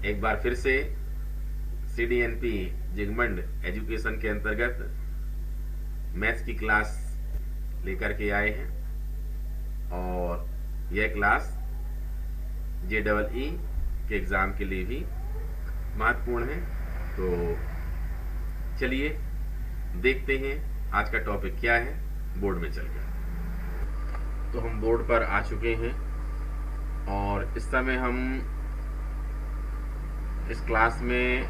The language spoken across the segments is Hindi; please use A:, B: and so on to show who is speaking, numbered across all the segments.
A: एक बार फिर से CDNP जिगमंड एजुकेशन के अंतर्गत मैथ्स की क्लास लेकर के आए हैं और यह क्लास JEE के एग्ज़ाम के लिए भी महत्वपूर्ण है। तो चलिए देखते हैं आज का टॉपिक क्या है बोर्ड में चलकर। तो हम बोर्ड पर आ चुके हैं और इस समय हम इस क्लास में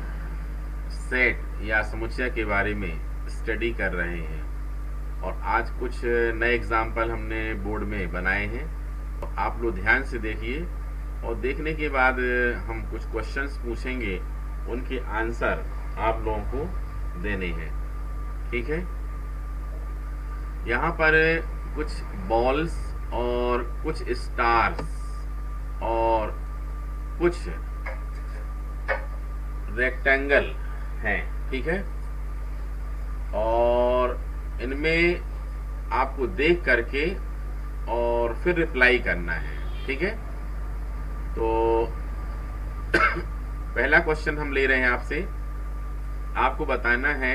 A: सेट या समुच्चय के बारे में स्टडी कर रहे हैं और आज कुछ नए एग्जाम्पल हमने बोर्ड में बनाए हैं। तो आप लोग ध्यान से देखिए और देखने के बाद हम कुछ क्वेश्चंस पूछेंगे, उनके आंसर आप लोगों को देने हैं। ठीक है, यहाँ पर कुछ बॉल्स और कुछ स्टार्स और कुछ रेक्टेंगल हैं। ठीक है, और इनमें आपको देख करके और फिर रिप्लाई करना है। ठीक है, तो पहला क्वेश्चन हम ले रहे हैं आपसे। आपको बताना है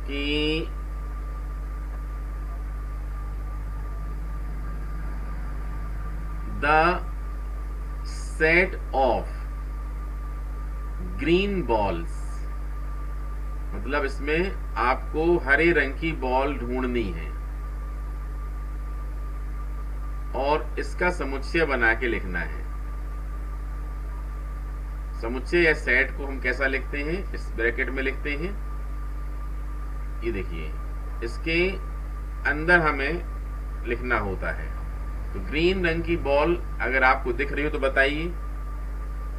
A: कि the set of green balls, मतलब इसमें आपको हरे रंग की बॉल ढूंढनी है और इसका समुच्चय बना के लिखना है। समुच्चय या सेट को हम कैसा लिखते हैं, इस ब्रैकेट में लिखते हैं। ये देखिए, इसके अंदर हमें लिखना होता है। तो ग्रीन रंग की बॉल अगर आपको दिख रही हो तो बताइए।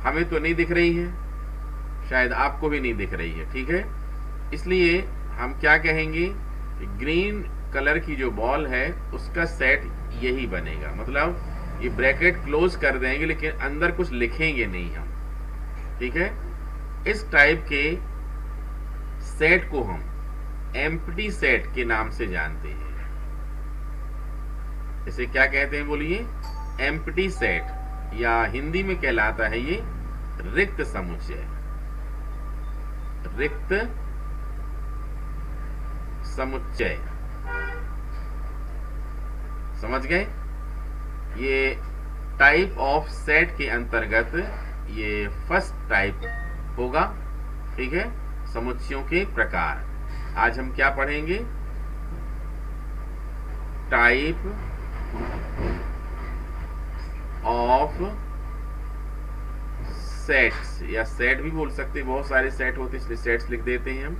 A: हमें तो नहीं दिख रही है, शायद आपको भी नहीं दिख रही है। ठीक है, इसलिए हम क्या कहेंगे कि ग्रीन कलर की जो बॉल है उसका सेट यही बनेगा। मतलब ये ब्रैकेट क्लोज कर देंगे लेकिन अंदर कुछ लिखेंगे नहीं हम। ठीक है, इस टाइप के सेट को हम एम्प्टी सेट के नाम से जानते हैं। इसे क्या कहते हैं बोलिए? एम्प्टी सेट, या हिंदी में कहलाता है ये रिक्त समुच्चय। रिक्त समुच्चय, समझ गए? ये टाइप ऑफ सेट के अंतर्गत ये फर्स्ट टाइप होगा। ठीक है, समुच्चयों के प्रकार। आज हम क्या पढ़ेंगे? टाइप ऑफ सेट्स, या सेट भी बोल सकते हैं, बहुत सारे सेट होते हैं इसलिए सेट्स लिख देते हैं हम।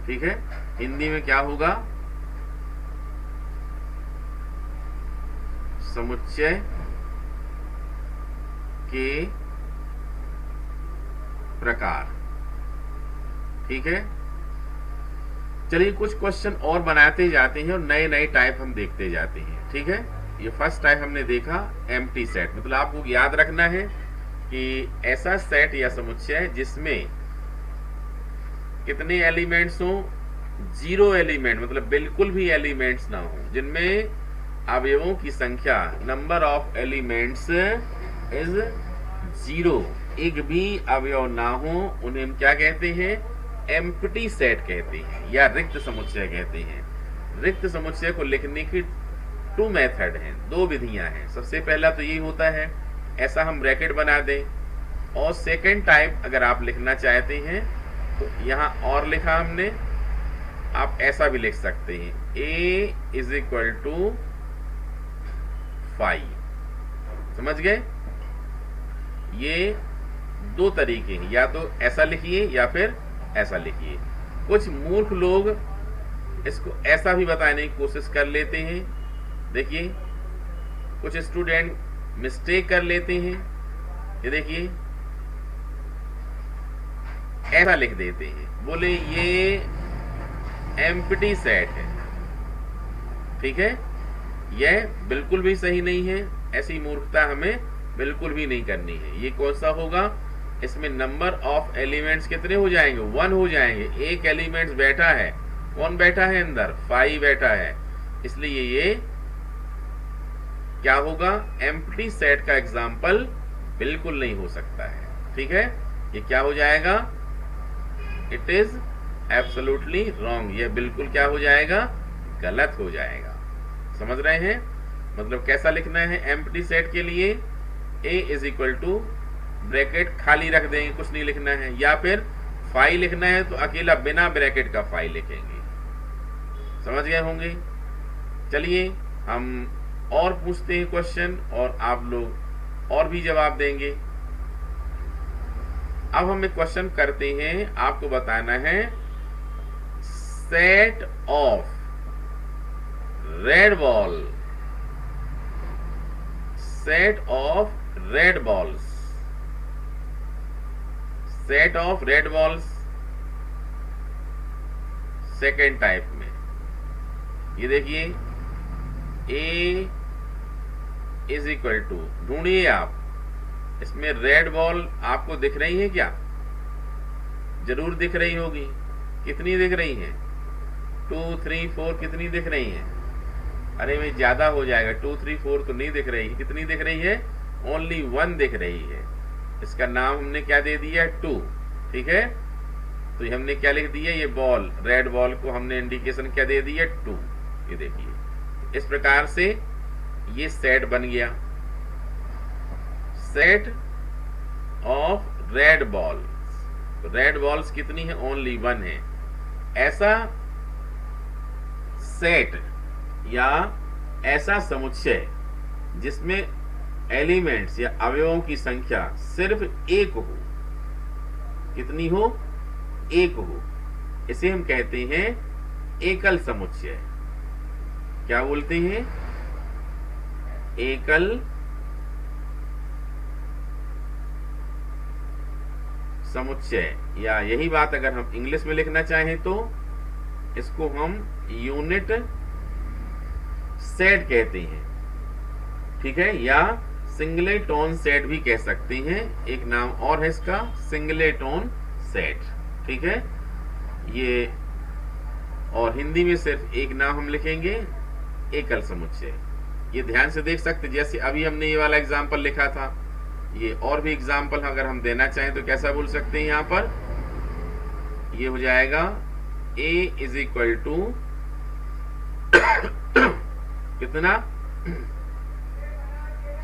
A: ठीक है, हिंदी में क्या होगा? समुच्चय के प्रकार। ठीक है, चलिए कुछ क्वेश्चन और बनाते जाते हैं और नए नए टाइप हम देखते जाते हैं। ठीक है, ये फर्स्ट टाइप हमने देखा एम्प्टी सेट। मतलब आपको याद रखना है कि ऐसा सेट या समुच्चय जिसमें कितने एलिमेंट्स हो? 0 एलिमेंट, मतलब बिल्कुल भी एलिमेंट्स ना हो, जिनमें अवयवों की संख्या, नंबर ऑफ एलिमेंट्स इज 0, एक भी अवयव ना हो, उन्हें हम क्या कहते हैं? एम्प्टी सेट कहते हैं या रिक्त समुच्चय कहते हैं। रिक्त समुच्चय को लिखने की 2 मेथड हैं, 2 विधियां हैं। सबसे पहला तो यही होता है, ऐसा हम ब्रैकेट बना दें, और सेकंड टाइप अगर आप लिखना चाहते हैं तो यहाँ और लिखा हमने, आप ऐसा भी लिख सकते हैं, a = 5। समझ गए? ये 2 तरीके हैं, या तो ऐसा लिखिए या फिर ऐसा लिखिए। कुछ मूर्ख लोग इसको ऐसा भी बताने की कोशिश कर लेते हैं। देखिए, कुछ स्टूडेंट मिस्टेक कर लेते हैं। ये देखिए, ऐसा लिख देते हैं, बोले ये एम्प्टी सेट है। ठीक है, यह बिल्कुल भी सही नहीं है। ऐसी मूर्खता हमें बिल्कुल भी नहीं करनी है। ये कौन सा होगा? इसमें नंबर ऑफ एलिमेंट्स कितने हो जाएंगे? 1 हो जाएंगे। एक एलिमेंट्स बैठा है, कौन बैठा है अंदर? 5 बैठा है, इसलिए ये क्या होगा? एम्प्टी सेट का एग्जाम्पल बिल्कुल नहीं हो सकता है। ठीक है, ये क्या हो जाएगा, इट इज एब्सोल्युटली रॉन्ग, ये बिल्कुल क्या हो जाएगा, गलत हो जाएगा। समझ रहे हैं, मतलब कैसा लिखना है एम्प्टी सेट के लिए, ए इज इक्वल टू ब्रैकेट खाली रख देंगे, कुछ नहीं लिखना है, या फिर फाई लिखना है तो अकेला बिना ब्रैकेट का फाई लिखेंगे। समझ गए होंगे। चलिए हम और पूछते हैं क्वेश्चन और आप लोग और भी जवाब देंगे। अब हम एक क्वेश्चन करते हैं, आपको बताना है set of red ball, set of red balls, set of red balls second type में। ये देखिए ए इज इक्वल टू, ढूंढिए आप, इसमें रेड बॉल आपको दिख रही है क्या, जरूर दिख रही होगी, कितनी दिख रही है, 2 3 4, कितनी दिख रही है, अरे भाई ज्यादा हो जाएगा, 2 3 4 तो नहीं दिख रही, कितनी दिख रही है, ओनली 1 दिख रही है। इसका नाम हमने क्या दे दिया, 2, ठीक है, तो हमने क्या लिख दिया, ये बॉल, रेड बॉल को हमने इंडिकेशन क्या दे दिया, 2। ये देखिए इस प्रकार से ये सेट बन गया, set of red balls. Red balls कितनी है, ओनली 1 है। ऐसा सेट या ऐसा समुच्चय जिसमें एलिमेंट्स या अवयवों की संख्या सिर्फ 1 हो, कितनी हो, 1 हो, इसे हम कहते हैं एकल समुच्चय। क्या बोलते हैं, एकल समुच्चय, या यही बात अगर हम इंग्लिश में लिखना चाहें तो इसको हम यूनिट सेट कहते हैं, ठीक है, या सिंगलेटोन सेट भी कह सकते हैं, एक नाम और है इसका, सिंगलेटोन सेट, ठीक है। ये और हिंदी में सिर्फ एक नाम हम लिखेंगे, एकल समुच्चय। ये ध्यान से देख सकते, जैसे अभी हमने ये वाला एग्जाम्पल लिखा था, ये और भी एग्जाम्पल अगर हम देना चाहें तो कैसा बोल सकते हैं, यहां पर ये हो जाएगा a इज इक्वल टू कितना,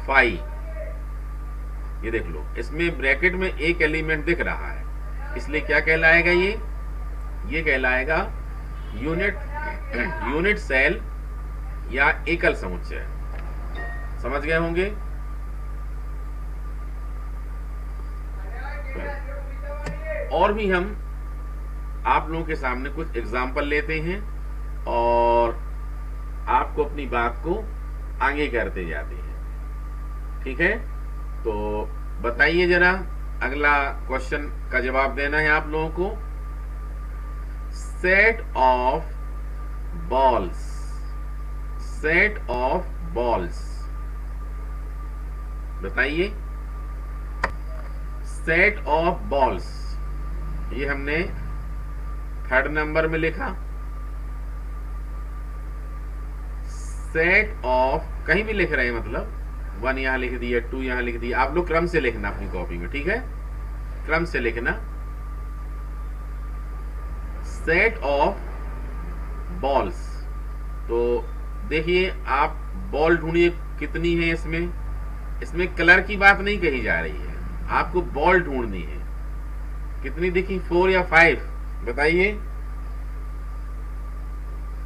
A: 5। ये देख लो, इसमें ब्रैकेट में एक एलिमेंट दिख रहा है, इसलिए क्या कहलाएगा, ये कहलाएगा यूनिट सेल या एकल समुच्चय। समझ गए होंगे। और भी हम आप लोगों के सामने कुछ एग्जाम्पल लेते हैं और आपको अपनी बात को आगे करते जाते हैं, ठीक है। तो बताइए जरा, अगला क्वेश्चन का जवाब देना है आप लोगों को। Set of balls, set of balls, बताइए। सेट ऑफ बॉल्स, ये हमने 3rd नंबर में लिखा। सेट ऑफ कहीं भी लिख रहे हैं, मतलब 1 यहां लिख दिया, 2 यहां लिख दिया, आप लोग क्रम से लिखना अपनी कॉपी में, ठीक है, क्रम से लिखना। सेट ऑफ बॉल्स, तो देखिए आप बॉल ढूंढिए कितनी है, इसमें कलर की बात नहीं कही जा रही है, आपको बॉल ढूंढनी है। कितनी दिखी, 4 या 5, बताइए।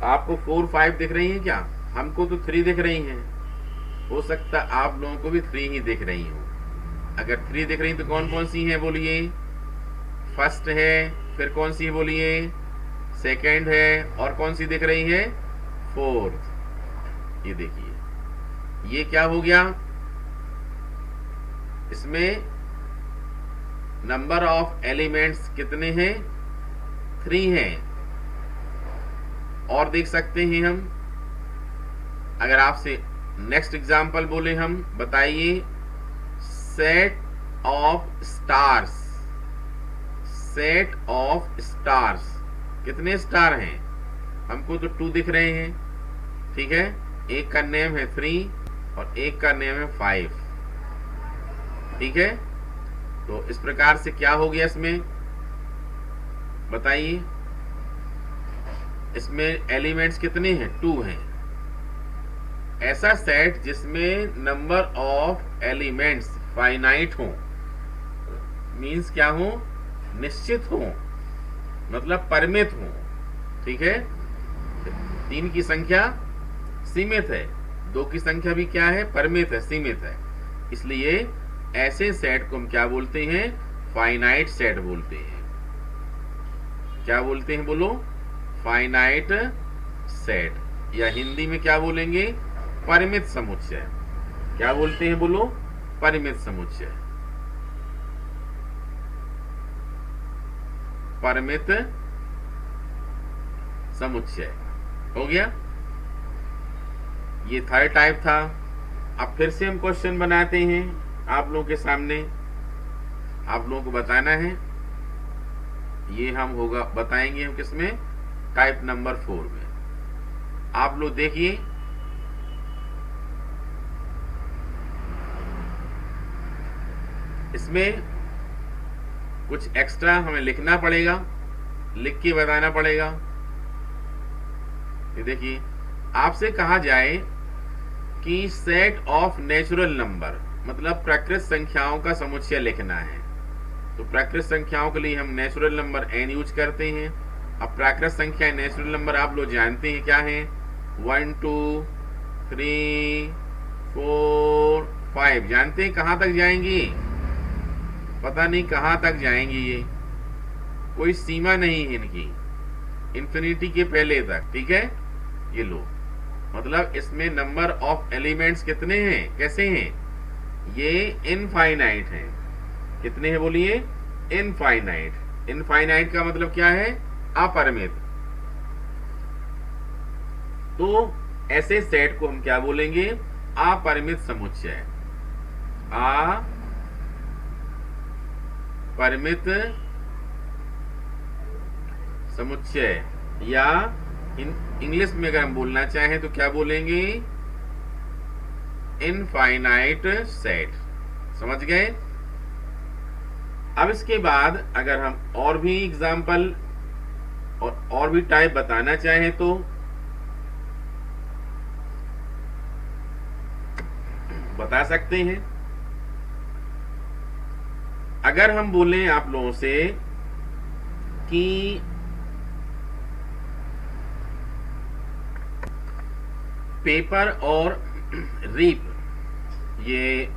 A: आपको 4 5 दिख रही है क्या, हमको तो 3 दिख रही हैं, हो सकता आप लोगों को भी 3 ही दिख रही हो। अगर 3 दिख रही तो कौन कौन सी है बोलिए, फर्स्ट है, फिर कौन सी है बोलिए, सेकंड है, और कौन सी दिख रही है, 4th। ये देखिए ये क्या हो गया, इसमें नंबर ऑफ एलिमेंट्स कितने हैं, 3 हैं। और देख सकते हैं हम, अगर आपसे नेक्स्ट एग्जाम्पल बोले हम, बताइए set of stars, set of stars, कितने स्टार हैं, हमको तो 2 दिख रहे हैं, ठीक है, एक का नेम है 3 और एक का नेम है 5, ठीक है। तो इस प्रकार से क्या हो गया इसमें बताइए, इसमें एलिमेंट्स कितने हैं, 2 हैं। ऐसा सेट जिसमें नंबर ऑफ एलिमेंट्स फाइनाइट हो, मींस क्या हो, निश्चित हो, मतलब परिमित हो, ठीक है। 3 की संख्या सीमित है, 2 की संख्या भी क्या है, परिमित है, सीमित है। इसलिए ऐसे सेट को हम क्या बोलते हैं, फाइनाइट सेट बोलते हैं। क्या बोलते हैं बोलो, फाइनाइट सेट, या हिंदी में क्या बोलेंगे, परिमित समुच्चय। क्या बोलते हैं बोलो, परिमित समुच्चय, परिमित समुच्चय हो गया। ये थर्ड टाइप था। अब फिर से हम क्वेश्चन बनाते हैं आप लोगों के सामने, आप लोगों को बताना है। ये हम होगा बताएंगे हम किसमें, टाइप नंबर 4 में। आप लोग देखिए, इसमें कुछ एक्स्ट्रा हमें लिखना पड़ेगा, लिख के बताना पड़ेगा। ये देखिए, आपसे कहा जाए कि सेट ऑफ नेचुरल नंबर, मतलब प्राकृत संख्याओं का समुच्चय लिखना है, तो प्राकृत संख्याओं के लिए हम नेचुरल नंबर n यूज करते हैं। अब प्राकृत संख्या नेचुरल नंबर आप लोग जानते हैं क्या है, 1 2 3 4 5, जानते हैं कहां तक जाएंगी, पता नहीं कहां तक जाएंगी, ये कोई सीमा नहीं है इनकी, इंफिनिटी के पहले तक, ठीक है। ये लो, मतलब इसमें नंबर ऑफ एलिमेंट्स कितने हैं, कैसे हैं, ये इनफाइनाइट हैं। कितने हैं बोलिए, इनफाइनाइट। इनफाइनाइट का मतलब क्या है, अपरिमित। तो ऐसे सेट को हम क्या बोलेंगे, अपरिमित समुच्चय, अपरिमित समुच्चय, या इंग्लिश में अगर हम बोलना चाहें तो क्या बोलेंगे, इनफाइनाइट सेट। समझ गए। अब इसके बाद अगर हम और भी एग्जाम्पल और भी टाइप बताना चाहें तो बता सकते हैं। अगर हम बोलें आप लोगों से कि पेपर और रीप, ये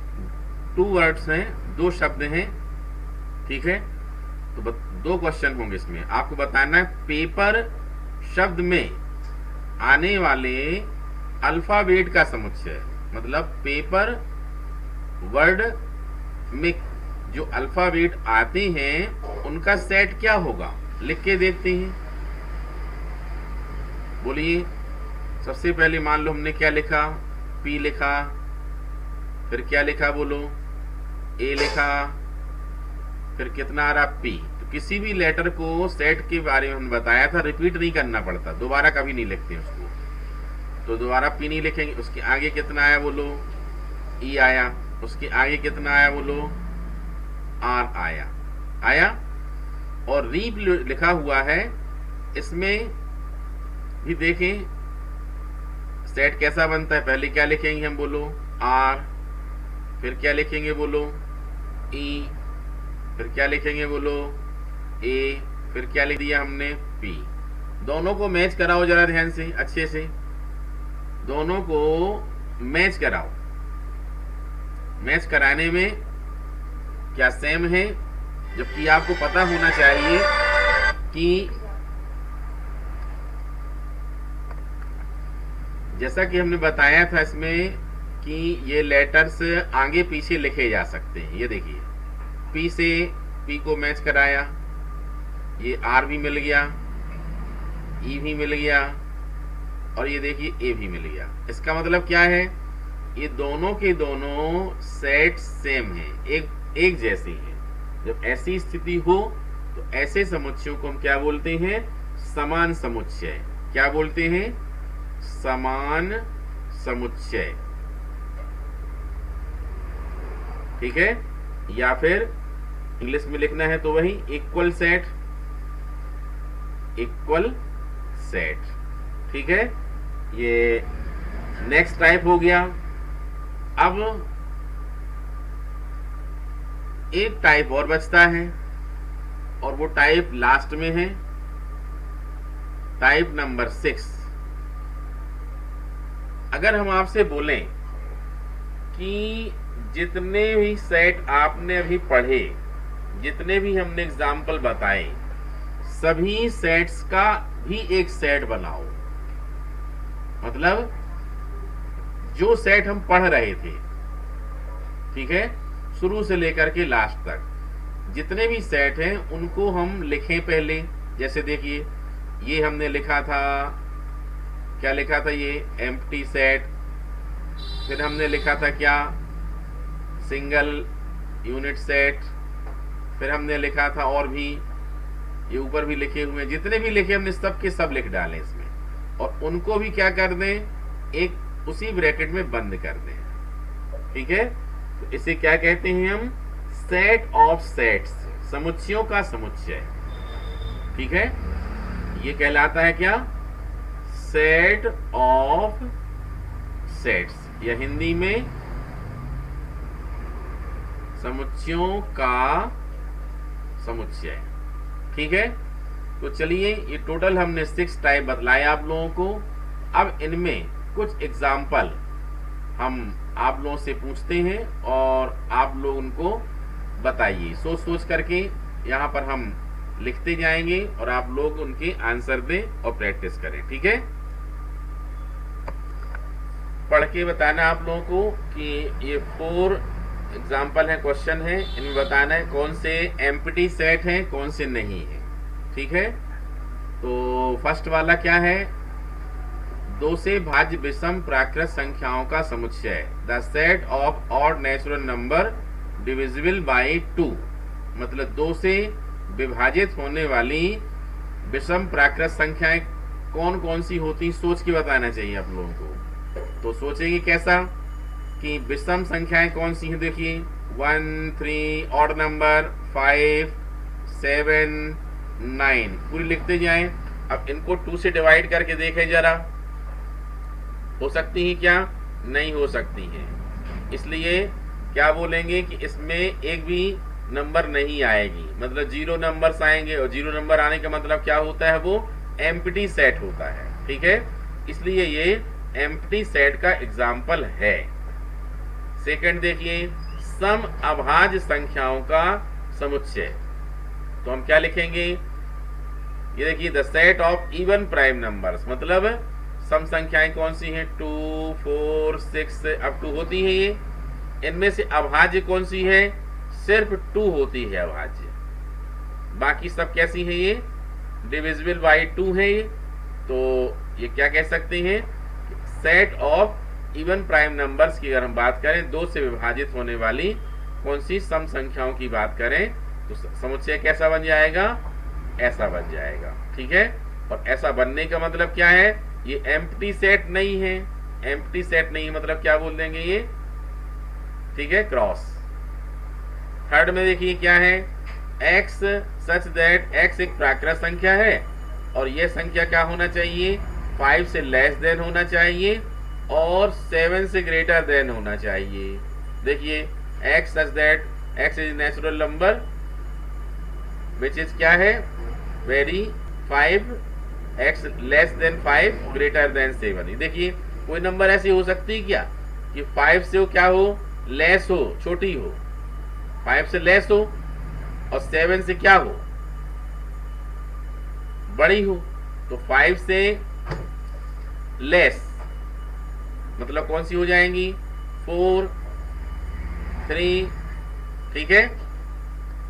A: 2 वर्ड्स हैं, 2 शब्द हैं, ठीक है। तो 2 क्वेश्चन होंगे इसमें, आपको बताना है पेपर शब्द में आने वाले अल्फाबेट का समुच्चय, मतलब पेपर वर्ड में जो अल्फाबेट आते हैं उनका सेट क्या होगा, लिख के देखते हैं। बोलिए, सबसे पहले मान लो हमने क्या लिखा, पी लिखा, फिर क्या लिखा बोलो, ए लिखा, फिर कितना आ रहा पी। तो किसी भी लेटर को सेट के बारे में हमने बताया था, रिपीट नहीं करना पड़ता, दोबारा कभी नहीं लिखते उसको। तो दोबारा पी नहीं लिखेंगे, उसके आगे कितना आया बोलो, ई आया, उसके आगे कितना आया बोलो, आर आया, आया। और रीप लिखा हुआ है, इसमें भी देखें सेट कैसा बनता है। पहले क्या लिखेंगे हम बोलो, आर, फिर क्या लिखेंगे बोलो, ई, फिर क्या लिखेंगे बोलो, ए, फिर क्या लिख दिया हमने, पी। दोनों को मैच कराओ जरा ध्यान से, अच्छे से दोनों को मैच कराओ। मैच कराने में क्या सेम है, जबकि आपको पता होना चाहिए कि जैसा कि हमने बताया था इसमें कि ये लेटर्स आगे पीछे लिखे जा सकते हैं। ये देखिए, पी से पी को मैच कराया, ये आर भी मिल गया, ई भी मिल गया, और ये देखिए ए भी मिल गया। इसका मतलब क्या है, ये दोनों के दोनों सेट सेम हैं, एक जैसे हैं। जब ऐसी स्थिति हो तो ऐसे समुच्चयों को हम क्या बोलते हैं, समान समुच्चय। क्या बोलते हैं, समान समुच्चय, ठीक है। या फिर इंग्लिश में लिखना है तो वही इक्वल सेट, इक्वल सेट। ठीक है, ये नेक्स्ट टाइप हो गया। अब एक टाइप और बचता है और वो टाइप लास्ट में है, टाइप नंबर 6। अगर हम आपसे बोलें कि जितने भी सेट आपने अभी पढ़े, जितने भी हमने एग्जाम्पल बताए, सभी सेट्स का भी एक सेट बनाओ। मतलब जो सेट हम पढ़ रहे थे, ठीक है, शुरू से लेकर के लास्ट तक जितने भी सेट हैं उनको हम लिखें पहले। जैसे देखिए, ये हमने लिखा था, क्या लिखा था, ये एम्प्टी सेट। फिर हमने लिखा था क्या, सिंगल यूनिट सेट। फिर हमने लिखा था और भी, ये ऊपर भी लिखे हुए हैं, जितने भी लिखे हमने सब के सब लिख डालें इसमें, और उनको भी क्या कर दें, एक उसी ब्रैकेट में बंद कर दें। ठीक है, तो इसे क्या कहते हैं हम, सेट ऑफ सेट्स, समुच्चयों का समुच्चय। ठीक है, ये कहलाता है क्या, सेट ऑफ सेट्स, या हिंदी में समुच्चयों का समुच्चय। ठीक है, तो चलिए, ये टोटल हमने 6 टाइप बतलाए आप लोगों को। अब इनमें कुछ एग्जाम्पल हम आप लोगों से पूछते हैं और आप लोग उनको बताइए। सोच सोच करके यहाँ पर हम लिखते जाएंगे और आप लोग उनके आंसर दें और प्रैक्टिस करें। ठीक है, पढ़ के बताना आप लोगों को कि ये 4 एग्जाम्पल है, क्वेश्चन है, इनमें बताना है कौन से एम्प्टी सेट हैं, कौन से नहीं है। ठीक है, तो फर्स्ट वाला क्या है, 2 से भाज्य विषम प्राकृत संख्याओं का समुच्चय, the set of odd natural number divisible by 2। मतलब 2 से विभाजित होने वाली विषम प्राकृत संख्याएं कौन कौन सी होती, सोच के बताना चाहिए आप लोगों को। तो सोचेंगे कैसा कि विषम संख्याएं कौन सी हैं। देखिए 1, 3, ऑड नंबर 5, 7, 9, पूरी लिखते जाएं। अब इनको 2 से डिवाइड करके देखें जरा, हो सकती हैं क्या, नहीं हो सकती हैं। इसलिए क्या बोलेंगे कि इसमें एक भी नंबर नहीं आएगी, मतलब 0 नंबर्स आएंगे, और 0 नंबर आने का मतलब क्या होता है, वो एम्प्टी सेट होता है। ठीक है, इसलिए ये एम्प्टी सेट का एग्जाम्पल है। सेकंड देखिए, सम अभाज्य संख्याओं का समुच्चय, तो हम क्या लिखेंगे, ये देखिए, the set of even prime numbers, मतलब सम संख्याएं कौन सी हैं, 2, 4, 6 अप टू होती है ये। इनमें से अभाज्य कौन सी है, सिर्फ 2 होती है अभाज्य, बाकी सब कैसी है, ये डिविजिबल बाय 2 है ये। तो ये क्या कह सकते हैं, set of even prime numbers की अगर हम बात करें, 2 से विभाजित होने वाली कौन सी सम संख्याओं की बात करें, तो समुच्चय कैसा बन जाएगा, ऐसा बन जाएगा। ठीक है, और ऐसा बनने का मतलब क्या है, ये एम्प्टी सेट नहीं है। एम्प्टी सेट नहीं मतलब क्या बोल देंगे ये, ठीक है, क्रॉस। थर्ड में देखिए क्या है, x सच दैट x एक प्राकृत संख्या है और यह संख्या क्या होना चाहिए, 5 से लेस देन होना चाहिए और 7 से ग्रेटर देन होना चाहिए। देखिए x such that x is natural number which is क्या है, very 5, x less than 5 greater than 7। देखिए कोई नंबर ऐसी हो सकती है क्या कि 5 से वो क्या हो, लेस हो, छोटी हो, 5 से लेस हो, और 7 से क्या हो, बड़ी हो। तो 5 से लेस मतलब कौन सी हो जाएंगी, 4, 3, ठीक है।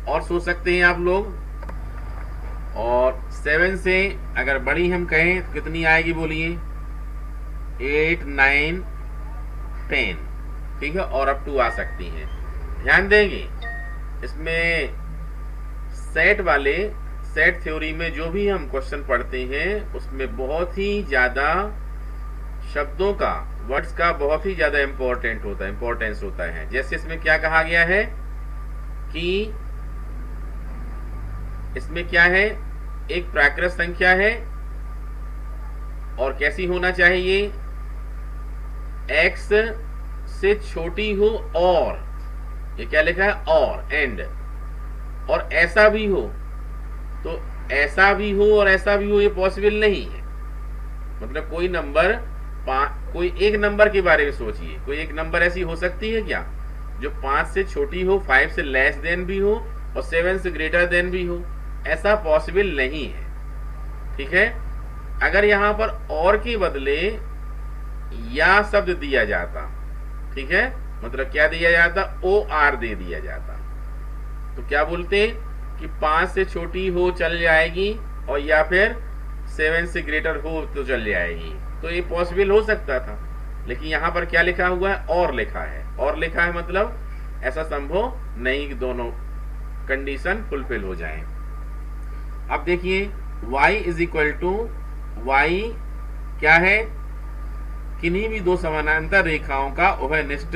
A: और सोच सकते हैं आप लोग, और 7 से अगर बड़ी हम कहें तो कितनी आएगी, बोलिए 8, 9, 10, ठीक है, और अप टू आ सकती हैं। ध्यान देंगे इसमें सेट थ्योरी में जो भी हम क्वेश्चन पढ़ते हैं उसमें बहुत ही ज्यादा शब्दों का, वर्ड्स का बहुत ही ज्यादा इंपॉर्टेंस होता है। जैसे इसमें क्या कहा गया है कि इसमें क्या है, एक प्राकृत संख्या है और कैसी होना चाहिए, x से छोटी हो, और ये क्या लिखा है, और एंड, और ऐसा भी हो, तो ऐसा भी हो और ऐसा भी हो ये पॉसिबल नहीं है। मतलब कोई नंबर, कोई एक नंबर के बारे में सोचिए, कोई एक नंबर ऐसी हो सकती है क्या जो 5 से छोटी हो, 5 से लेस देन भी हो और 7 से ग्रेटर देन भी हो, ऐसा पॉसिबल नहीं है। ठीक है, अगर यहां पर और के बदले या शब्द दिया जाता, ठीक है, मतलब क्या दिया जाता, ओ आर दे दिया जाता, तो क्या बोलते कि 5 से छोटी हो चल जाएगी और या फिर 7 से ग्रेटर हो तो चल जाएगी, तो ये पॉसिबल हो सकता था। लेकिन यहां पर क्या लिखा हुआ है, और लिखा है, और लिखा है मतलब ऐसा संभव नहीं कि दोनों कंडीशन फुलफिल हो जाएं। अब देखिए y is equal to, y क्या है, किन्हीं भी दो समानांतर रेखाओं का उभयनिष्ठ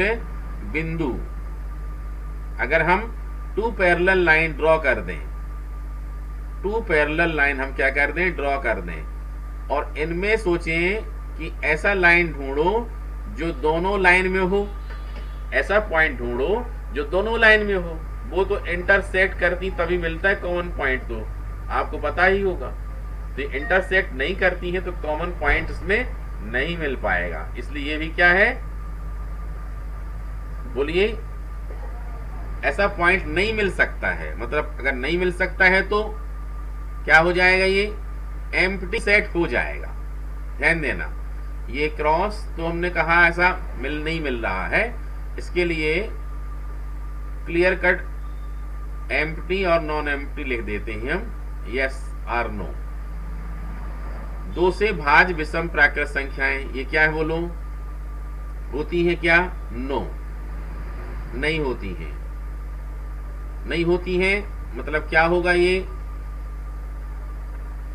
A: बिंदु। अगर हम 2 पैरेलल लाइन ड्रॉ कर दें, 2 पैरेलल लाइन हम क्या कर दें, ड्रॉ कर दें, और इनमें सोचें कि ऐसा लाइन ढूंढो जो दोनों लाइन में हो, ऐसा पॉइंट ढूंढो जो दोनों लाइन में हो, वो तो इंटरसेक्ट करती तभी मिलता है कॉमन पॉइंट, तो आपको पता ही होगा। तो इंटरसेक्ट नहीं करती है तो कॉमन पॉइंट इसमें नहीं मिल पाएगा, इसलिए ये भी क्या है, बोलिए, ऐसा पॉइंट नहीं मिल सकता है। मतलब अगर नहीं मिल सकता है तो क्या हो जाएगा, ये एम्प्टी सेट हो जाएगा। ध्यान देना, ये क्रॉस तो हमने कहा ऐसा नहीं मिल रहा है, इसके लिए क्लियर कट एम्प्टी और नॉन एम्प्टी लिख देते हैं हम, यस और नो। 2 से भाज्य विषम प्राकृत संख्याएं, ये क्या है बोलो, होती है क्या, नो, नहीं होती है, नहीं होती है, मतलब क्या होगा, ये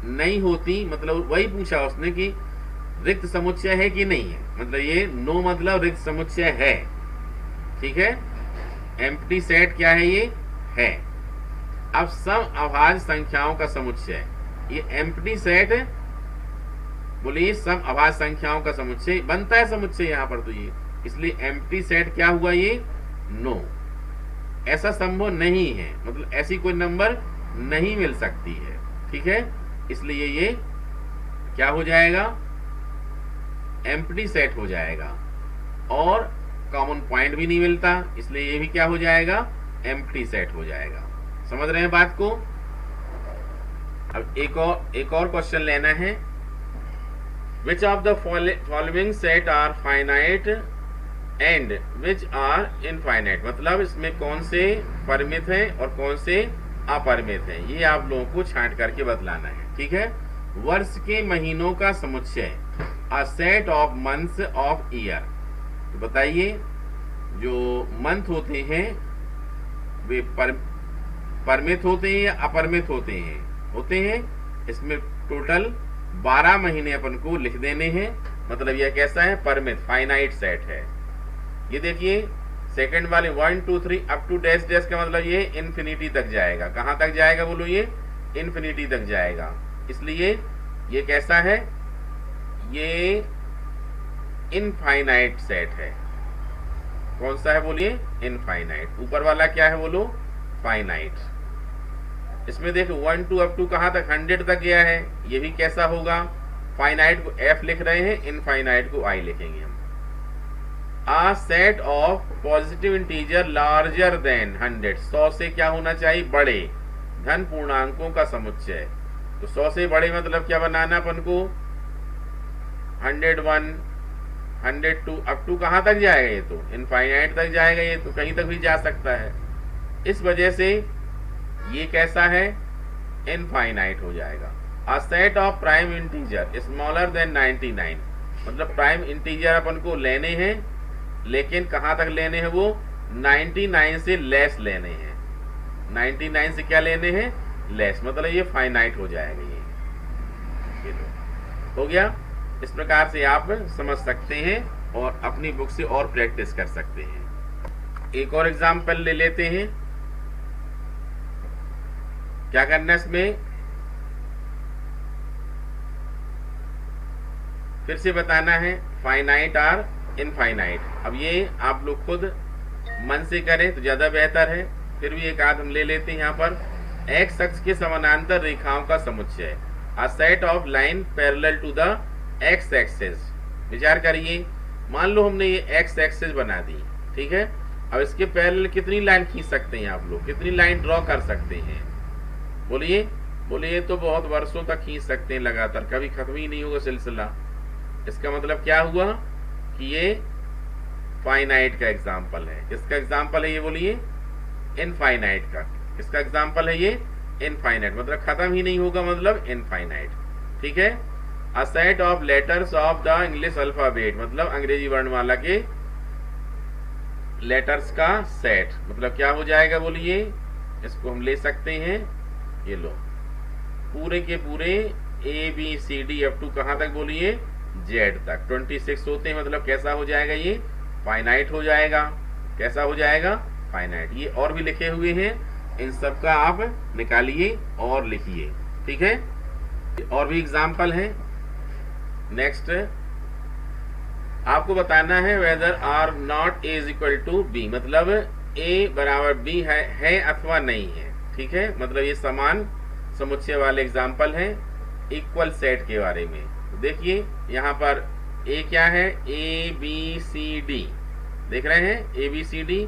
A: नहीं होती, मतलब वही पूछा उसने कि रिक्त समुच्चय है कि नहीं है, मतलब ये नो मतलब रिक्त समुच्चय है। ठीक है, एम्प्टी सेट क्या है, ये है। अब सम अभाज्य संख्याओं का समुच्चय, ये एम्प्टी सेट, बोलिए सम अभाज्य संख्याओं का समुच्चय बनता है, समुच्चय यहां पर, तो ये इसलिए एम्प्टी सेट क्या हुआ, ये नो, ऐसा संभव नहीं है, मतलब ऐसी कोई नंबर नहीं मिल सकती है। ठीक है, इसलिए ये क्या हो जाएगा, एम्प्टी सेट हो जाएगा, और कॉमन पॉइंट भी नहीं मिलता, इसलिए ये भी क्या हो जाएगा, एम्प्टी सेट हो जाएगा। समझ रहे हैं बात को। अब एक और क्वेश्चन लेना है, which of the following set are finite and which are infinite, मतलब इसमें कौन से परिमित हैं और कौन से अपरिमित हैं, ये आप लोगों को छांट करके बतलाना है। ठीक है, वर्ष के महीनों का समुच्चय, a set of months of year, तो बताइए जो मंथ होते हैं वे परिमित होते हैं या अपरिमित होते हैं, होते हैं। इसमें टोटल 12 महीने अपन को लिख देने हैं, मतलब यह कैसा है, परिमित, फाइनाइट सेट है। ये देखिए सेकंड वाले 1 2 3 अप टू डैश डैश का मतलब ये इन्फिनिटी तक जाएगा, कहां तक जाएगा बोलो, ये इन्फिनिटी तक जाएगा, इसलिए ये कैसा है, ये इनफाइनाइट सेट है। कौन सा है बोलिए, इनफाइनाइट। ऊपर वाला क्या है बोलो, फाइनाइट। इसमें देखो 1 2 अप टू कहां तक, 100 तक गया है, ये भी कैसा होगा, फाइनाइट को F लिख रहे हैं, इनफाइनाइट को I लिखेंगे हम। A set of positive integer larger than 100, 100 से क्या होना चाहिए, बड़े धन पूर्णांकों का समुच्चय। तो 100 से बड़े मतलब क्या बनाना अपन को, 101 102 अप टू कहां तक जाएगा, ये तो इनफाइनाइट तक जाएगा, ये तो कहीं तक भी जा सकता है। इस वजह से ये कैसा है, इनफाइनाइट हो जाएगा। अ set of prime integer smaller than 99, मतलब प्राइम इंटीजर अपन को लेने हैं, लेकिन कहां तक लेने हैं, वो 99 से लेस लेने हैं। 99 से क्या लेने हैं, लेस, मतलब ये फाइनाइट हो जाएगा। ये हो गया। इस प्रकार से आप समझ सकते हैं और अपनी बुक से और प्रैक्टिस कर सकते हैं। एक और एग्जाम्पल ले लेते हैं। क्या करना है इसमें, फिर से बताना है फाइनाइट और इनफाइनाइट। अब ये आप लोग खुद मन से करें तो ज्यादा बेहतर है, फिर भी एक आध हम ले लेते हैं यहाँ पर। एक्स अक्ष के समानांतर रेखाओं का समुच्चय, a set of line parallel to the x axis. विचार करिए, मान लो हमने ये एक्स एक्सिस बना दी, ठीक है। अब इसके पैरेलल कितनी लाइन खींच सकते हैं आप लोग, कितनी लाइन ड्रॉ कर सकते हैं, बोलिए बोलिए। तो बहुत वर्षों तक खींच सकते हैं लगातार, कभी खत्म ही नहीं होगा सिलसिला। इसका मतलब क्या हुआ कि ये फाइनाइट का एग्जाम्पल है। किसका एग्जाम्पल है ये बोलिए, इनफाइनाइट का। किसका एग्जाम्पल है ये, इनफाइनाइट, मतलब खत्म ही नहीं होगा, मतलब इनफाइनाइट, ठीक है। अ set of letters of the English alphabet, मतलब अंग्रेजी वर्णमाला के लेटर्स का सेट, मतलब क्या हो जाएगा बोलिए। इसको हम ले सकते हैं, ये लो, पूरे के पूरे ABCD कहां तक बोलिए, Z तक 26 होते हैं, मतलब कैसा हो जाएगा ये, फाइनाइट हो जाएगा। कैसा हो जाएगा, फाइनाइट। ये और भी लिखे हुए हैं, इन सब का आप निकालिए और लिखिए, ठीक है। और भी एग्जाम्पल है। नेक्स्ट आपको बताना है whether or not A is equal to B, मतलब A बराबर B है अथवा नहीं है, ठीक है। मतलब ये समान समुच्चय वाले एग्जाम्पल हैं इक्वल सेट के बारे में। देखिए यहाँ पर A क्या है, ABCD, देख रहे हैं ABCD,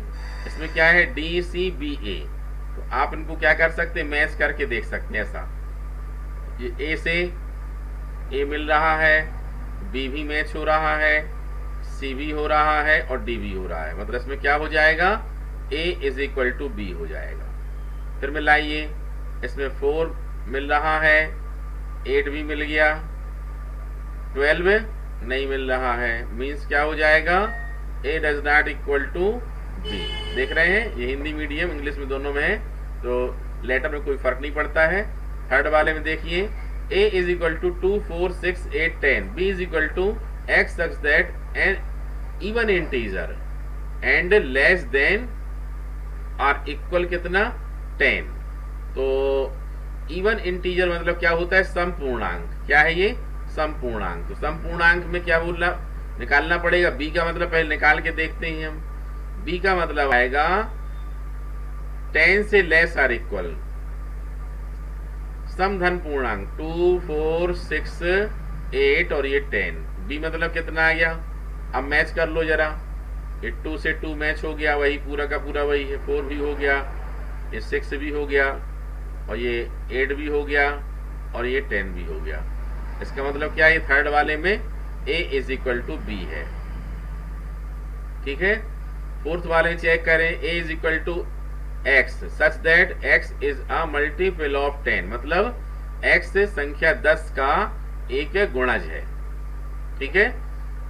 A: इसमें क्या है DCBA। तो आप इनको क्या कर सकते हैं, मैच करके देख सकते हैं। ऐसा ये A से A मिल रहा है, B भी मैच हो रहा है, C भी हो रहा है और D भी हो रहा है, मतलब इसमें क्या हो जाएगा, A is equal to B हो जाएगा। फिर मिलाइए, इसमें 4 मिल रहा है, 8 भी मिल गया, 12 नहीं मिल रहा है, मीन्स क्या हो जाएगा, A does not equal to B। देख रहे हैं, ये हिंदी मीडियम इंग्लिश में दोनों में है, तो लेटर में कोई फर्क नहीं पड़ता है। थर्ड वाले में देखिए, A is equal to 2, 4, 6, 8, 10, B is equal to X such that an even integer and less than or equal कितना, 10। तो इवन इंटीजर मतलब क्या होता है, समपूर्णांक। क्या है ये, समपूर्णांक। तो समपूर्णांक में क्या बोलना, निकालना पड़ेगा। B का मतलब पहले निकाल के देखते हैं हम। B का मतलब आएगा 10 से लेस और इक्वल, समधन पूर्णांक 2, 4, 6, 8 और ये 10। B मतलब कितना आ गया, अब मैच कर लो जरा, ये 2 से 2 मैच हो गया, वही पूरा का पूरा वही है, 4 भी हो गया, ये 6 भी हो गया और ये 8 भी हो गया और ये 10 भी हो गया। इसका मतलब क्या है, थर्ड वाले में A is equal to B है, ठीक है। फोर्थ वाले में चेक करें, A is equal to X such that X is a multiple of 10, मतलब X से संख्या 10 का एक गुणज है, ठीक है।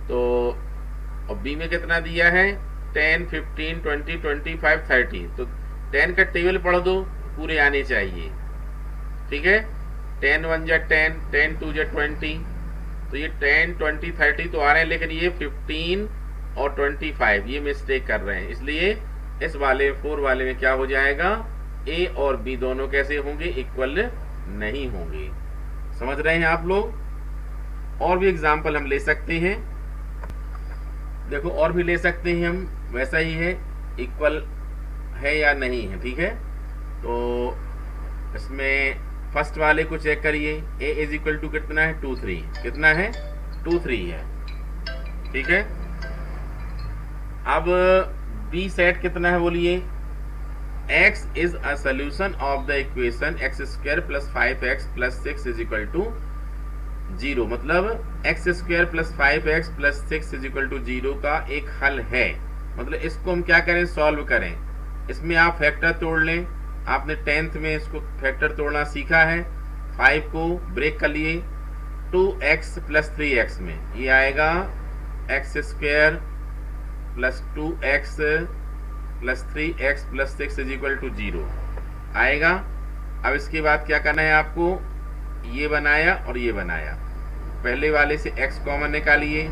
A: तो और B में कितना दिया है, 10, 15, 20, 25, 30। तो 10 का टेबल पढ़ दो, पूरे आने चाहिए, ठीक है। 10 1 जा 10, 10 2 जा 20, तो ये 10, 20, 30 तो आ रहे हैं, लेकिन ये 15 और 25 ये मिस्टेक कर रहे हैं, इसलिए इस वाले 4 वाले में क्या हो जाएगा, A और B दोनों कैसे होंगे, इक्वल नहीं होंगे। समझ रहे हैं आप लोग। और भी एग्जाम्पल हम ले सकते हैं, देखो और भी ले सकते हैं हम, वैसा ही है, इक्वल है या नहीं है, ठीक है। तो इसमें फर्स्ट वाले को चेक करिए, A इज इक्वल टू कितना है, 2, 3, कितना है, 2, 3 है, ठीक है। अब B सेट कितना है बोलिए, X is a solution of the equation x square plus 5x plus 6 is equal to 0, मतलब x square plus 5x plus 6 is equal to 0 का एक हल है। मतलब इसको हम क्या करें, सॉल्व करें। इसमें आप फैक्टर तोड़ लें, आपने 10th में इसको फैक्टर तोड़ना सीखा है। 5 को ब्रेक कर लिए, 2x प्लस 3x में ये आएगा x square plus 2x plus 3x plus 6 is equal to 0 आएगा। अब इसके बाद क्या करना है आपको, ये बनाया और ये बनाया, पहले वाले से x कॉमन निकालिए।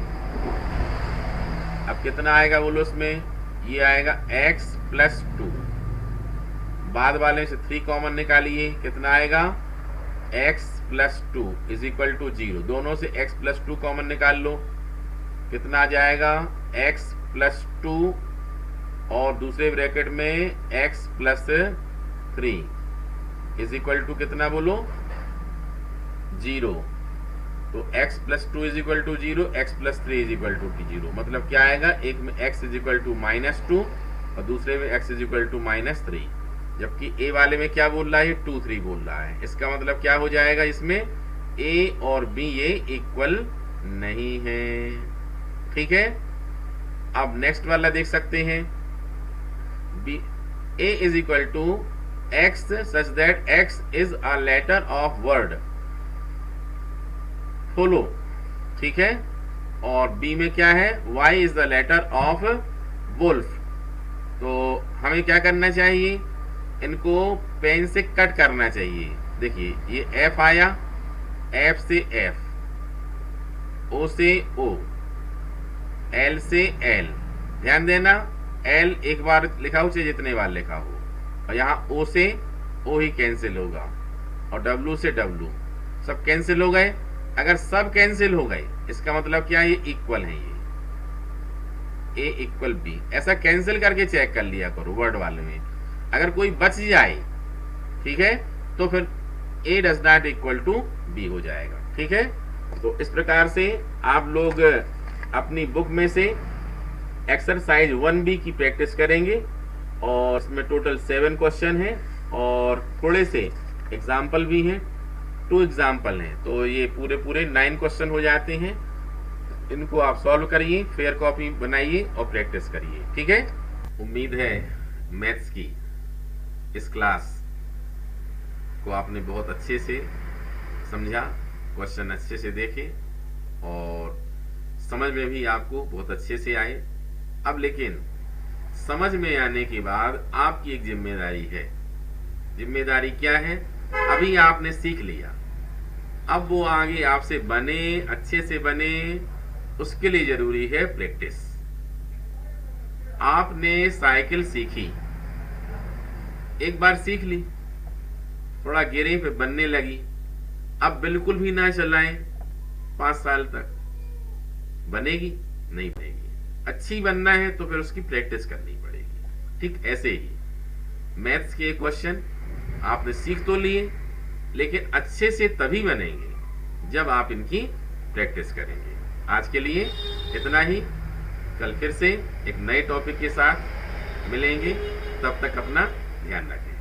A: अब कितना आएगा बोलो, उसमें ये आएगा x प्लस 2, बाद वाले से 3 कॉमन निकालिए, कितना आएगा x plus 2 is equal to 0। दोनों से x प्लस 2 कॉमन निकाल लो, कितना आ जाएगा x प्लस 2 और दूसरे ब्रैकेट में x plus 3 is equal to कितना बोलो 0। तो x plus 2 is equal to 0, x plus 3 is equal to 0। मतलब क्या आएगा, एक में x इज इक्वल टू -2 और दूसरे में x इज इक्वल टू -3, जबकि a वाले में क्या बोल रहा है 2 3 बोल रहा है। इसका मतलब क्या हो जाएगा, इसमें a और b ये इक्वल नहीं है। ठीक है, अब नेक्स्ट वाला देख सकते हैं, a is equal to x such that x is a letter of word follow. ठीक है, और b में क्या है, y is the letter of wolf. तो हमें क्या करना चाहिए, इनको पेन से कट करना चाहिए। देखिए ये f आया, f से f, o से o, l से l। ध्यान देना l एक बार लिखा हो चाहे जितने बार लिखा हो, और यहाँ o से o ही कैंसिल होगा और w से w, सब कैंसिल हो गए। अगर सब कैंसिल हो गए इसका मतलब क्या, ये इक्वल है, ये a इक्वल b। ऐसा कैंसिल करके चेक कर लिया करो वर्ड वाले में, अगर कोई बच जाए ठीक है तो फिर a does not equal to b हो जाएगा। ठीक है, तो इस प्रकार से आप लोग अपनी बुक में से एक्सरसाइज 1B की प्रैक्टिस करेंगे और इसमें टोटल 7 क्वेश्चन हैं और थोड़े से एग्जाम्पल भी हैं, 2 एग्जाम्पल हैं, तो ये पूरे 9 क्वेश्चन हो जाते हैं। इनको आप सॉल्व करिए, फेयर कॉपी बनाइए और प्रैक्टिस करिए। ठीक है, उम्मीद है मैथ्स की इस क्लास को आपने बहुत अच्छे से समझा, क्वेश्चन अच्छे से देखे और समझ में भी आपको बहुत अच्छे से आए। अब लेकिन समझ में आने के बाद आपकी एक जिम्मेदारी है। जिम्मेदारी क्या है, अभी आपने सीख लिया, अब वो आगे आपसे बने, अच्छे से बने, उसके लिए जरूरी है प्रैक्टिस। आपने साइकिल सीखी, एक बार सीख ली, थोड़ा गिरे पे बनने लगी, अब बिल्कुल भी ना चलाएं 5 साल तक, बनेगी नहीं बनेगी। अच्छी बनना है तो फिर उसकी प्रैक्टिस करनी पड़ेगी। ठीक ऐसे ही मैथ्स के क्वेश्चन आपने सीख तो लिए, लेकिन अच्छे से तभी बनेंगे जब आप इनकी प्रैक्टिस करेंगे। आज के लिए इतना ही, कल फिर से एक नए टॉपिक के साथ मिलेंगे, तब तक अपना ध्यान रखें।